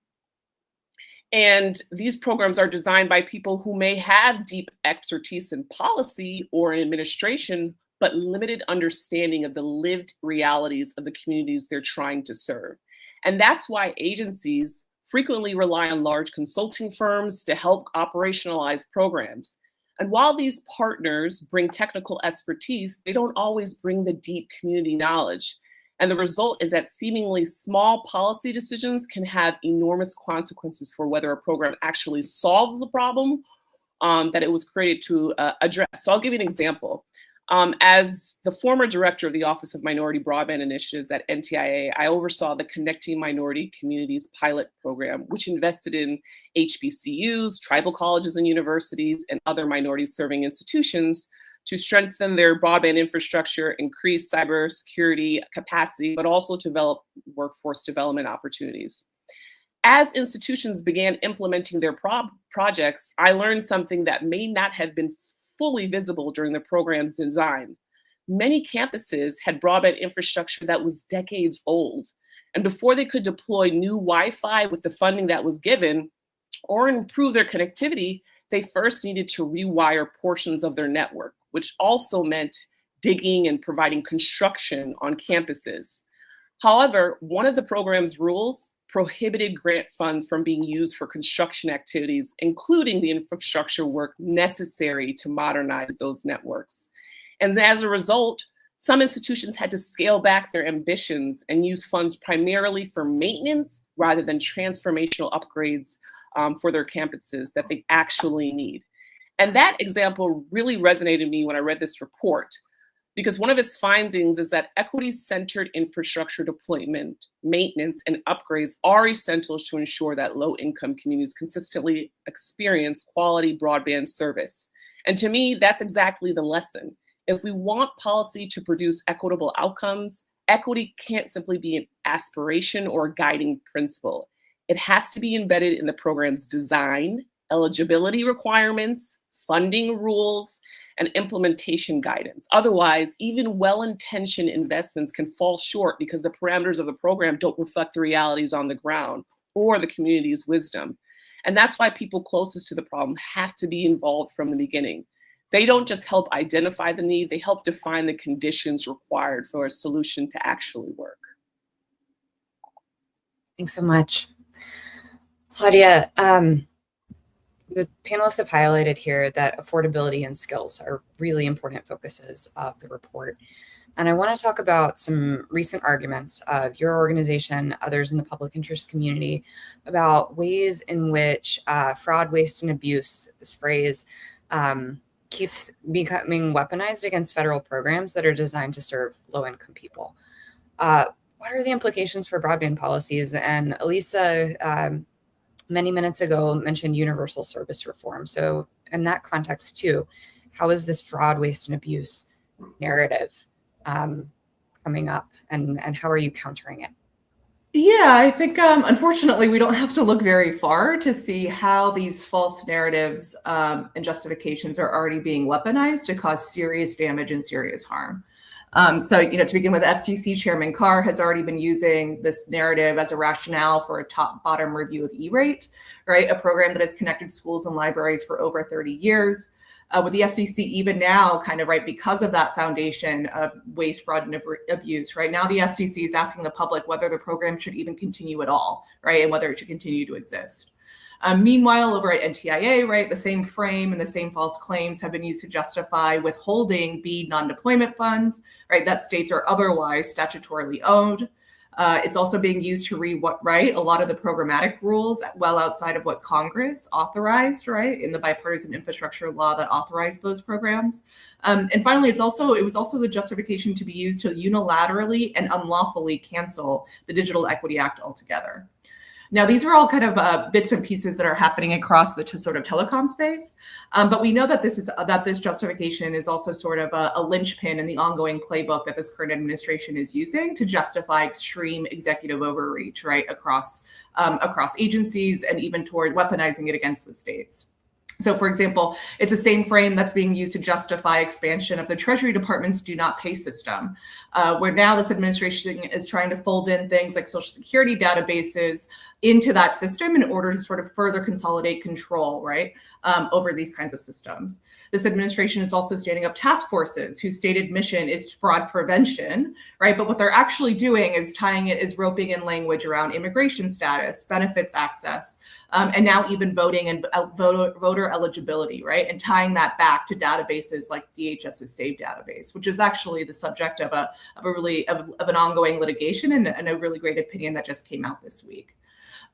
And these programs are designed by people who may have deep expertise in policy or in administration, but limited understanding of the lived realities of the communities they're trying to serve. And that's why agencies frequently rely on large consulting firms to help operationalize programs. And while these partners bring technical expertise, they don't always bring the deep community knowledge. And the result is that seemingly small policy decisions can have enormous consequences for whether a program actually solves the problem that it was created to address. So I'll give you an example. As the former director of the Office of Minority Broadband Initiatives at NTIA, I oversaw the Connecting Minority Communities pilot program, which invested in HBCUs, tribal colleges and universities, and other minority-serving institutions to strengthen their broadband infrastructure, increase cybersecurity capacity, but also to develop workforce development opportunities. As institutions began implementing their projects, I learned something that may not have been fully visible during the program's design. Many campuses had broadband infrastructure that was decades old. And before they could deploy new Wi-Fi with the funding that was given or improve their connectivity, they first needed to rewire portions of their network, which also meant digging and providing construction on campuses. However, one of the program's rules prohibited grant funds from being used for construction activities, including the infrastructure work necessary to modernize those networks. And as a result, some institutions had to scale back their ambitions and use funds primarily for maintenance rather than transformational upgrades for their campuses that they actually need. And that example really resonated with me when I read this report, because one of its findings is that equity-centered infrastructure deployment, maintenance, and upgrades are essential to ensure that low-income communities consistently experience quality broadband service. And to me, that's exactly the lesson. If we want policy to produce equitable outcomes, equity can't simply be an aspiration or a guiding principle. It has to be embedded in the program's design, eligibility requirements, funding rules, and implementation guidance. Otherwise, even well-intentioned investments can fall short because the parameters of the program don't reflect the realities on the ground or the community's wisdom. And that's why people closest to the problem have to be involved from the beginning. They don't just help identify the need, they help define the conditions required for a solution to actually work. Thanks so much. Claudia, the panelists have highlighted here that affordability and skills are really important focuses of the report. And I want to talk about some recent arguments of your organization, others in the public interest community, about ways in which fraud, waste, and abuse, this phrase, keeps becoming weaponized against federal programs that are designed to serve low-income people. What are the implications for broadband policies? And Elisa, many minutes ago, mentioned universal service reform. So in that context too, how is this fraud, waste, and abuse narrative coming up, and how are you countering it? Yeah, I think unfortunately we don't have to look very far to see how these false narratives and justifications are already being weaponized to cause serious damage and serious harm. So, to begin with, FCC Chairman Carr has already been using this narrative as a rationale for a top-bottom review of E-Rate, right? A program that has connected schools and libraries for over 30 years. with the FCC even now kind of, right, because of that foundation of waste, fraud, and abuse, right? Now the FCC is asking the public whether the program should even continue at all, right? And whether it should continue to exist. Meanwhile, over at NTIA, right, the same frame and the same false claims have been used to justify withholding BEAD non-deployment funds, right, that states are otherwise statutorily owed. It's also being used to rewrite a lot of the programmatic rules well outside of what Congress authorized, right, in the bipartisan infrastructure law that authorized those programs. And finally, it was also the justification to be used to unilaterally and unlawfully cancel the Digital Equity Act altogether. Now, these are all kind of bits and pieces that are happening across the sort of telecom space, but we know that this justification is also sort of a linchpin in the ongoing playbook that this current administration is using to justify extreme executive overreach, right, across agencies and even toward weaponizing it against the states. So, for example, it's the same frame that's being used to justify expansion of the Treasury Department's do not pay system, where now this administration is trying to fold in things like Social Security databases into that system in order to sort of further consolidate control, right, over these kinds of systems. This administration is also standing up task forces whose stated mission is fraud prevention, right? But what they're actually doing is roping in language around immigration status, benefits access, and now even voting and voter eligibility, right? And tying that back to databases like DHS's SAVE database, which is actually the subject of an ongoing litigation and a really great opinion that just came out this week.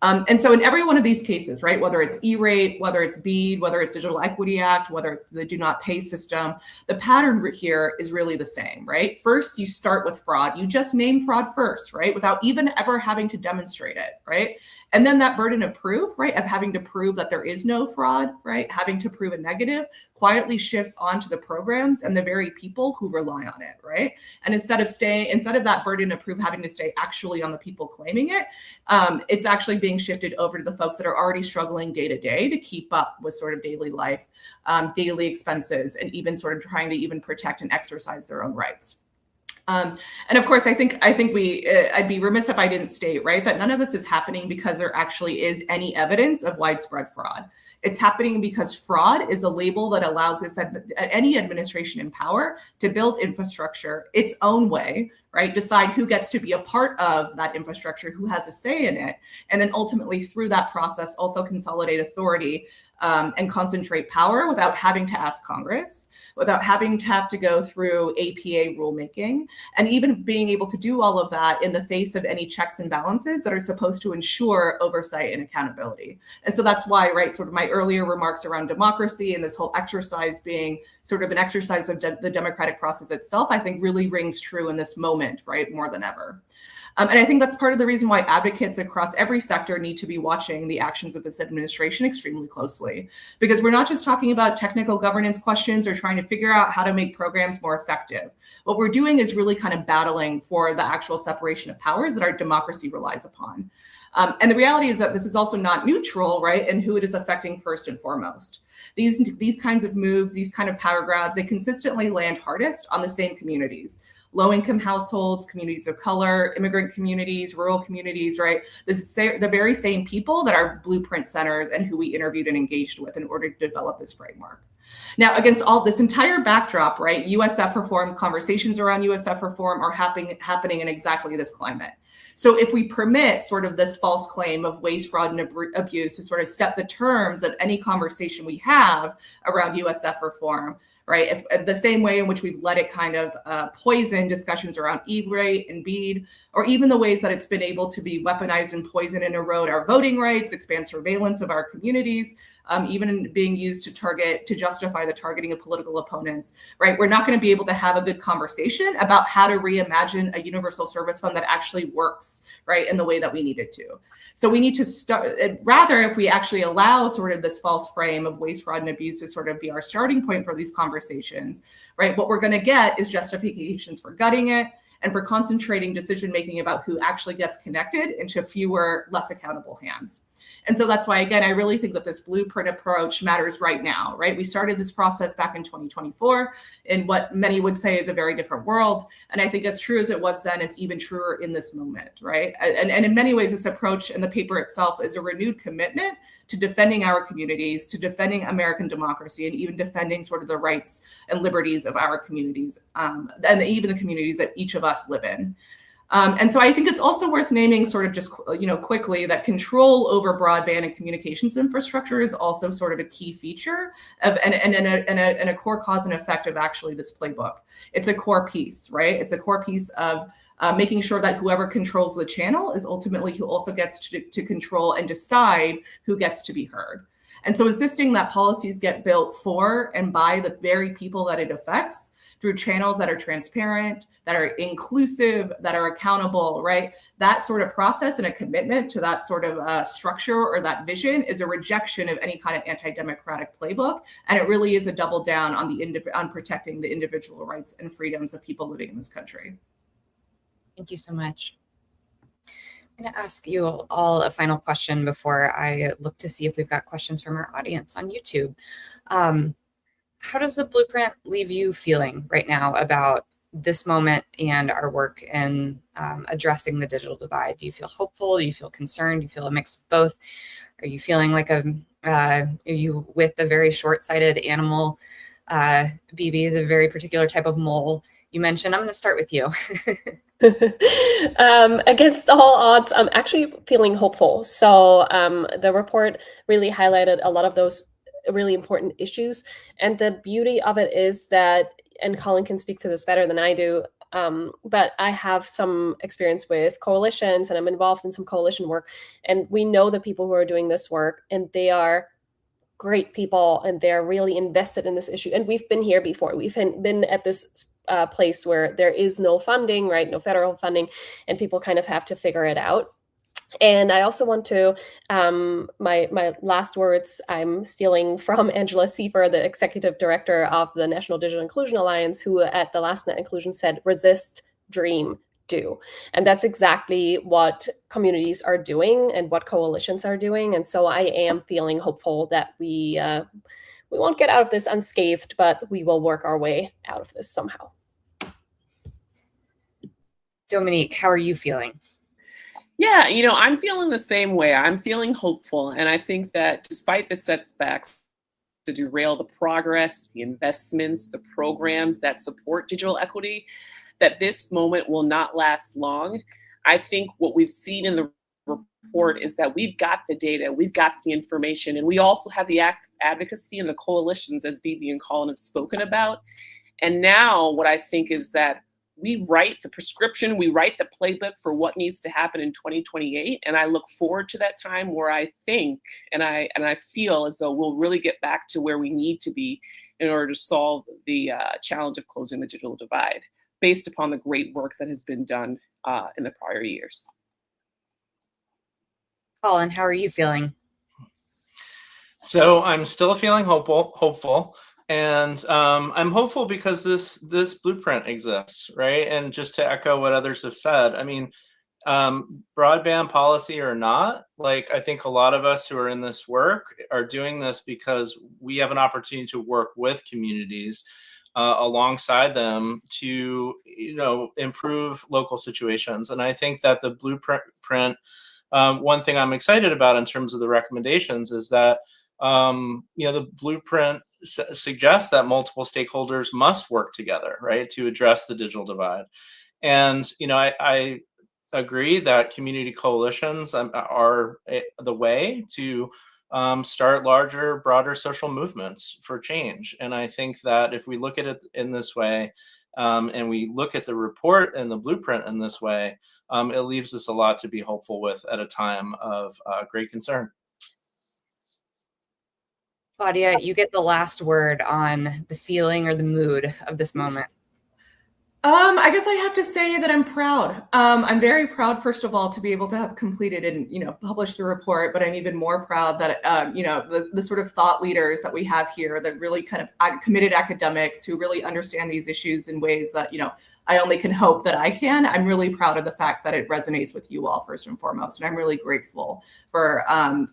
And so in every one of these cases, right, whether it's E-rate, whether it's BEAD, whether it's Digital Equity Act, whether it's the do not pay system, the pattern here is really the same, right? First, you start with fraud. You just name fraud first, right, without even ever having to demonstrate it, right? And then that burden of proof, right, of having to prove that there is no fraud, right, having to prove a negative, quietly shifts onto the programs and the very people who rely on it, right? And instead of that burden of proof having to stay actually on the people claiming it, it's actually being shifted over to the folks that are already struggling day to day to keep up with sort of daily life, daily expenses, and even sort of trying to even protect and exercise their own rights. And of course, I'd be remiss if I didn't state, right, that none of this is happening because there actually is any evidence of widespread fraud. It's happening because fraud is a label that allows any administration in power to build infrastructure its own way, right? Decide who gets to be a part of that infrastructure, who has a say in it, and then ultimately through that process also consolidate authority and concentrate power without having to ask Congress, without having to have to go through APA rulemaking, and even being able to do all of that in the face of any checks and balances that are supposed to ensure oversight and accountability. And so that's why, right, sort of my earlier remarks around democracy and this whole exercise being sort of an exercise of the democratic process itself, I think really rings true in this moment, right, more than ever. And I think that's part of the reason why advocates across every sector need to be watching the actions of this administration extremely closely, because we're not just talking about technical governance questions or trying to figure out how to make programs more effective. What we're doing is really kind of battling for the actual separation of powers that our democracy relies upon. And the reality is that this is also not neutral, right, and who it is affecting first and foremost. These kinds of moves, these kind of power grabs, they consistently land hardest on the same communities. Low-income households, communities of color, immigrant communities, rural communities, right? The very same people that are blueprint centers and who we interviewed and engaged with in order to develop this framework. Now, against all this entire backdrop, right, USF reform, conversations around USF reform are happening in exactly this climate. So if we permit sort of this false claim of waste, fraud, and abuse to sort of set the terms of any conversation we have around USF reform, right? If the same way in which we've let it kind of poison discussions around E-rate and BEAD, or even the ways that it's been able to be weaponized and poison and erode our voting rights, expand surveillance of our communities, even being used to justify the targeting of political opponents, right? We're not going to be able to have a good conversation about how to reimagine a universal service fund that actually works, right, in the way that we need it to. So we need to start, rather, if we actually allow sort of this false frame of waste, fraud, and abuse to sort of be our starting point for these conversations, right, what we're going to get is justifications for gutting it and for concentrating decision-making about who actually gets connected into fewer, less accountable hands. And so that's why, again, I really think that this blueprint approach matters right now, right? We started this process back in 2024 in what many would say is a very different world. And I think as true as it was then, it's even truer in this moment, right? And in many ways, this approach and the paper itself is a renewed commitment to defending our communities, to defending American democracy, and even defending sort of the rights and liberties of our communities, and even the communities that each of us live in. And so I think it's also worth naming sort of just, quickly that control over broadband and communications infrastructure is also sort of a key feature of and a core cause and effect of actually this playbook. It's a core piece, right? It's a core piece of making sure that whoever controls the channel is ultimately who also gets to control and decide who gets to be heard. And so insisting that policies get built for and by the very people that it affects through channels that are transparent, that are inclusive, that are accountable, right? That sort of process and a commitment to that sort of structure or that vision is a rejection of any kind of anti-democratic playbook. And it really is a double down on protecting the individual rights and freedoms of people living in this country. Thank you so much. I'm going to ask you all a final question before I look to see if we've got questions from our audience on YouTube. How does the blueprint leave you feeling right now about this moment and our work in addressing the digital divide? Do you feel hopeful? Do you feel concerned? Do you feel a mix of both? Are you feeling like are you with the very short-sighted animal, BB, the very particular type of mole you mentioned? I'm going to start with you. Against all odds, I'm actually feeling hopeful. So the report really highlighted a lot of those really important issues. And the beauty of it is that, and Colin can speak to this better than I do, but I have some experience with coalitions and I'm involved in some coalition work. And we know the people who are doing this work, and they are great people and they're really invested in this issue. And we've been here before. We've been at this place where there is no funding, right? No federal funding, and people kind of have to figure it out. And I also want to, my last words, I'm stealing from Angela Siefer, the executive director of the National Digital Inclusion Alliance, who at the last Net Inclusion said, resist, dream, do. And that's exactly what communities are doing and what coalitions are doing. And so I am feeling hopeful that we won't get out of this unscathed, but we will work our way out of this somehow. Dominique, how are you feeling? Yeah, I'm feeling the same way. I'm feeling hopeful. And I think that despite the setbacks to derail the progress, the investments, the programs that support digital equity, that this moment will not last long. I think what we've seen in the report is that we've got the data, we've got the information, and we also have the advocacy and the coalitions, as BB and Colin have spoken about. And now what I think is that we write the prescription, we write the playbook for what needs to happen in 2028. And I look forward to that time where I think and I feel as though we'll really get back to where we need to be in order to solve the challenge of closing the digital divide, based upon the great work that has been done in the prior years. Colin, how are you feeling? So I'm still feeling hopeful. And I'm hopeful because this blueprint exists, right? And just to echo what others have said, I mean, broadband policy or not, like I think a lot of us who are in this work are doing this because we have an opportunity to work with communities alongside them to, improve local situations. And I think that the blueprint, one thing I'm excited about in terms of the recommendations is that, the blueprint suggests that multiple stakeholders must work together, right, to address the digital divide. And, I agree that community coalitions are the way to start larger, broader social movements for change. And I think that if we look at it in this way, and we look at the report and the blueprint in this way, it leaves us a lot to be hopeful with at a time of great concern. Claudia, you get the last word on the feeling or the mood of this moment. I guess I have to say that I'm proud. I'm very proud, first of all, to be able to have completed and published the report. But I'm even more proud that the sort of thought leaders that we have here, that really kind of committed academics who really understand these issues in ways that I only can hope that I can. I'm really proud of the fact that it resonates with you all first and foremost, and I'm really grateful for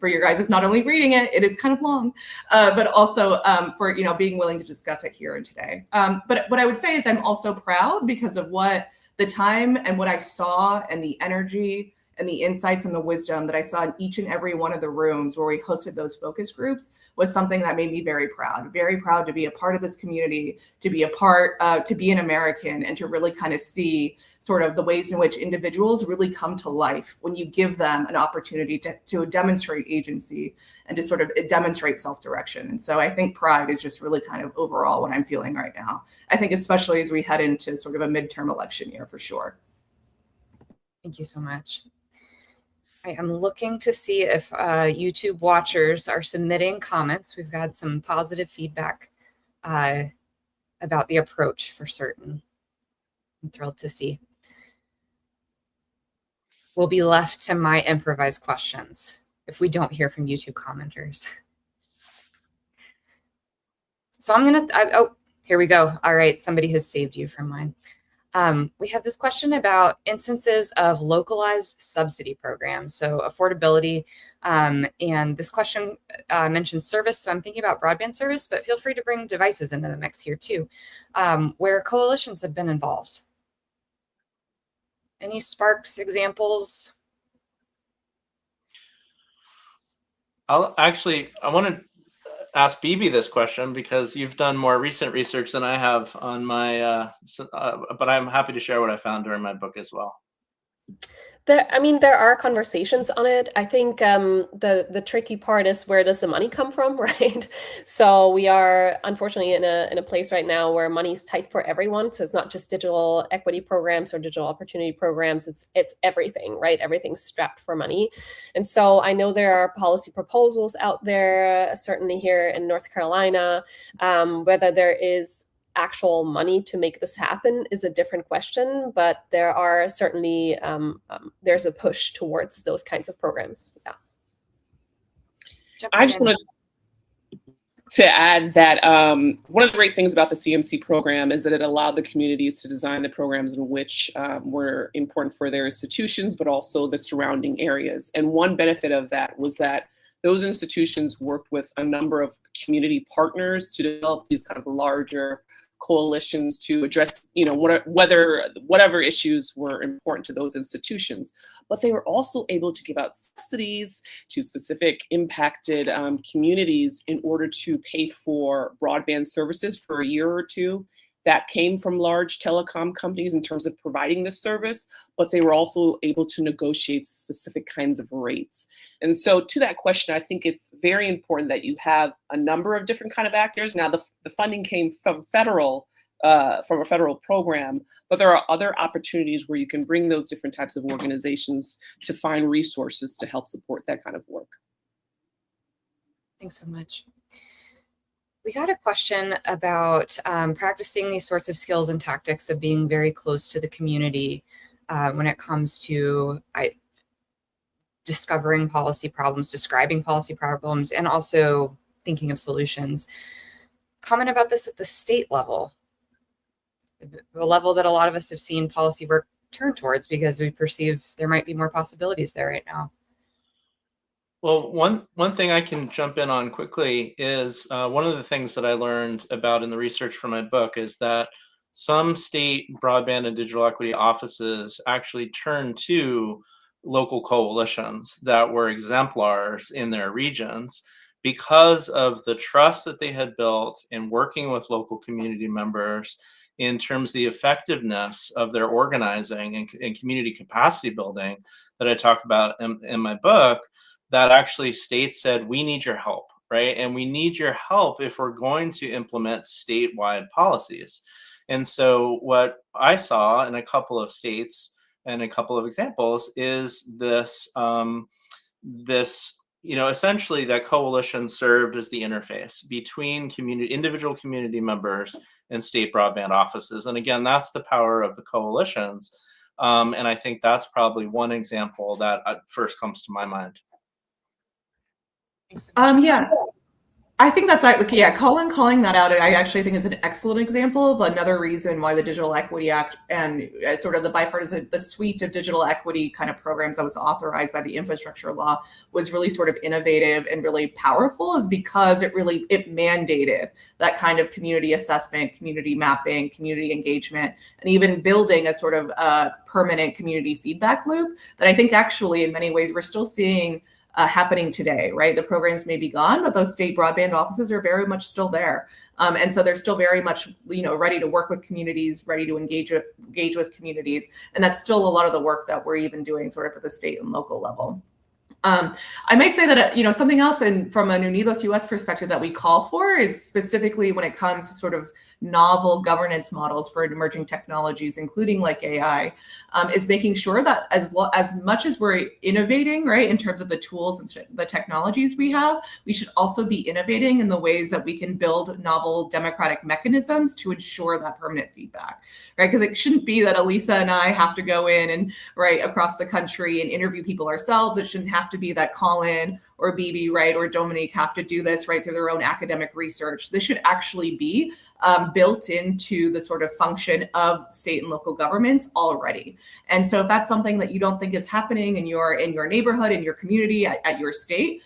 your guys' not only reading it, it is kind of long, but also for being willing to discuss it here and today. But what I would say is I'm also proud because of what the time and what I saw and the energy and the insights and the wisdom that I saw in each and every one of the rooms where we hosted those focus groups was something that made me very proud to be a part of this community, to be to be an American, and to really kind of see sort of the ways in which individuals really come to life when you give them an opportunity to demonstrate agency and to sort of demonstrate self-direction. And so I think pride is just really kind of overall what I'm feeling right now. I think especially as we head into sort of a midterm election year for sure. Thank you so much. I am looking to see if YouTube watchers are submitting comments. We've got some positive feedback about the approach for certain. I'm thrilled to see. We'll be left to my improvised questions if we don't hear from YouTube commenters. So I'm going to, oh, here we go. All right, somebody has saved you from mine. We have this question about instances of localized subsidy programs, so affordability. And this question mentions service, so I'm thinking about broadband service, but feel free to bring devices into the mix here too, where coalitions have been involved. Any sparks, examples? I want to ask Bibi this question because you've done more recent research than I have on my, but I'm happy to share what I found during my book as well. There are conversations on it. I think the tricky part is, where does the money come from, right? So we are unfortunately in a place right now where money is tight for everyone. So it's not just digital equity programs or digital opportunity programs. It's everything, right? Everything's strapped for money. And so I know there are policy proposals out there, certainly here in North Carolina. Whether there is actual money to make this happen is a different question, but there are certainly there's a push towards those kinds of programs. Yeah. I just wanted to add that one of the great things about the CMC program is that it allowed the communities to design the programs in which were important for their institutions, but also the surrounding areas. And one benefit of that was that those institutions worked with a number of community partners to develop these kind of larger coalitions to address, whatever issues were important to those institutions. But they were also able to give out subsidies to specific impacted communities in order to pay for broadband services for a year or two. That came from large telecom companies in terms of providing this service, but they were also able to negotiate specific kinds of rates. And so to that question, I think it's very important that you have a number of different kind of actors. Now, the funding came from a federal program, but there are other opportunities where you can bring those different types of organizations to find resources to help support that kind of work. Thanks so much. We got a question about practicing these sorts of skills and tactics of being very close to the community when it comes to discovering policy problems, describing policy problems, and also thinking of solutions. Comment about this at the state level, the level that a lot of us have seen policy work turn towards because we perceive there might be more possibilities there right now. Well, one thing I can jump in on quickly is one of the things that I learned about in the research for my book is that some state broadband and digital equity offices actually turned to local coalitions that were exemplars in their regions because of the trust that they had built in working with local community members in terms of the effectiveness of their organizing and community capacity building that I talk about in my book. That actually states said, we need your help, right? And we need your help if we're going to implement statewide policies. And so what I saw in a couple of states and a couple of examples is this, essentially that coalition served as the interface between individual community members and state broadband offices. And again, that's the power of the coalitions. And I think that's probably one example that first comes to my mind. Yeah, I think that's like, yeah, calling that out, I actually think is an excellent example of another reason why the Digital Equity Act and sort of the bipartisan, the suite of digital equity kind of programs that was authorized by the infrastructure law was really sort of innovative and really powerful, is because it mandated that kind of community assessment, community mapping, community engagement, and even building a sort of permanent community feedback loop that I think actually in many ways we're still seeing happening today, right? The programs may be gone, but those state broadband offices are very much still there. And so they're still very much, ready to work with communities, ready to engage with communities. And that's still a lot of the work that we're even doing sort of at the state and local level. I might say that, something else, and from an Unidos US perspective, that we call for is specifically when it comes to sort of novel governance models for emerging technologies, including like AI, is making sure that as much as we're innovating, right, in terms of the tools and the technologies we have, we should also be innovating in the ways that we can build novel democratic mechanisms to ensure that permanent feedback, right? Because it shouldn't be that Elisa and I have to go in and right across the country and interview people ourselves. It shouldn't have to be that Colin or Bibi, right, or Dominique have to do this right through their own academic research. This should actually be built into the sort of function of state and local governments already. And so if that's something that you don't think is happening in your neighborhood, in your community, at your state,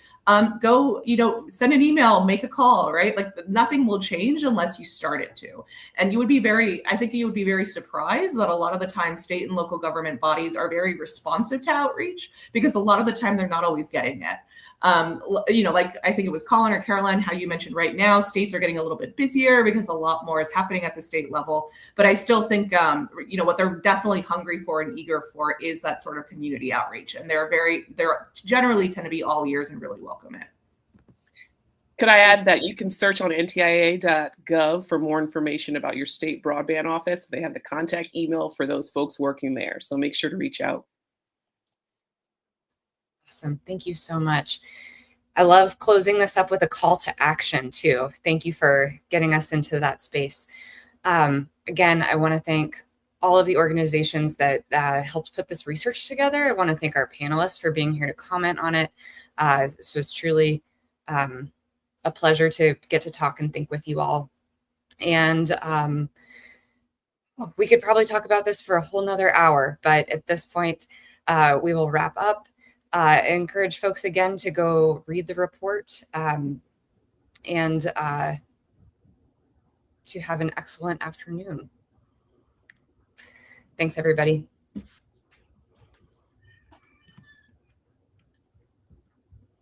go, send an email, make a call, right? Like nothing will change unless you start it to. And I think you would be very surprised that a lot of the time state and local government bodies are very responsive to outreach, because a lot of the time they're not always getting it. Like I think it was Colin or Caroline, how you mentioned right now, states are getting a little bit busier because a lot more is happening at the state level. But I still think, what they're definitely hungry for and eager for is that sort of community outreach. And they're generally tend to be all ears and really welcome it. Could I add that you can search on ntia.gov for more information about your state broadband office. They have the contact email for those folks working there. So make sure to reach out. Awesome. Thank you so much. I love closing this up with a call to action too. Thank you for getting us into that space. Again, I want to thank all of the organizations that helped put this research together. I want to thank our panelists for being here to comment on it. This was truly a pleasure to get to talk and think with you all. And we could probably talk about this for a whole nother hour, but at this point, we will wrap up. I encourage folks again to go read the report and to have an excellent afternoon. Thanks, everybody.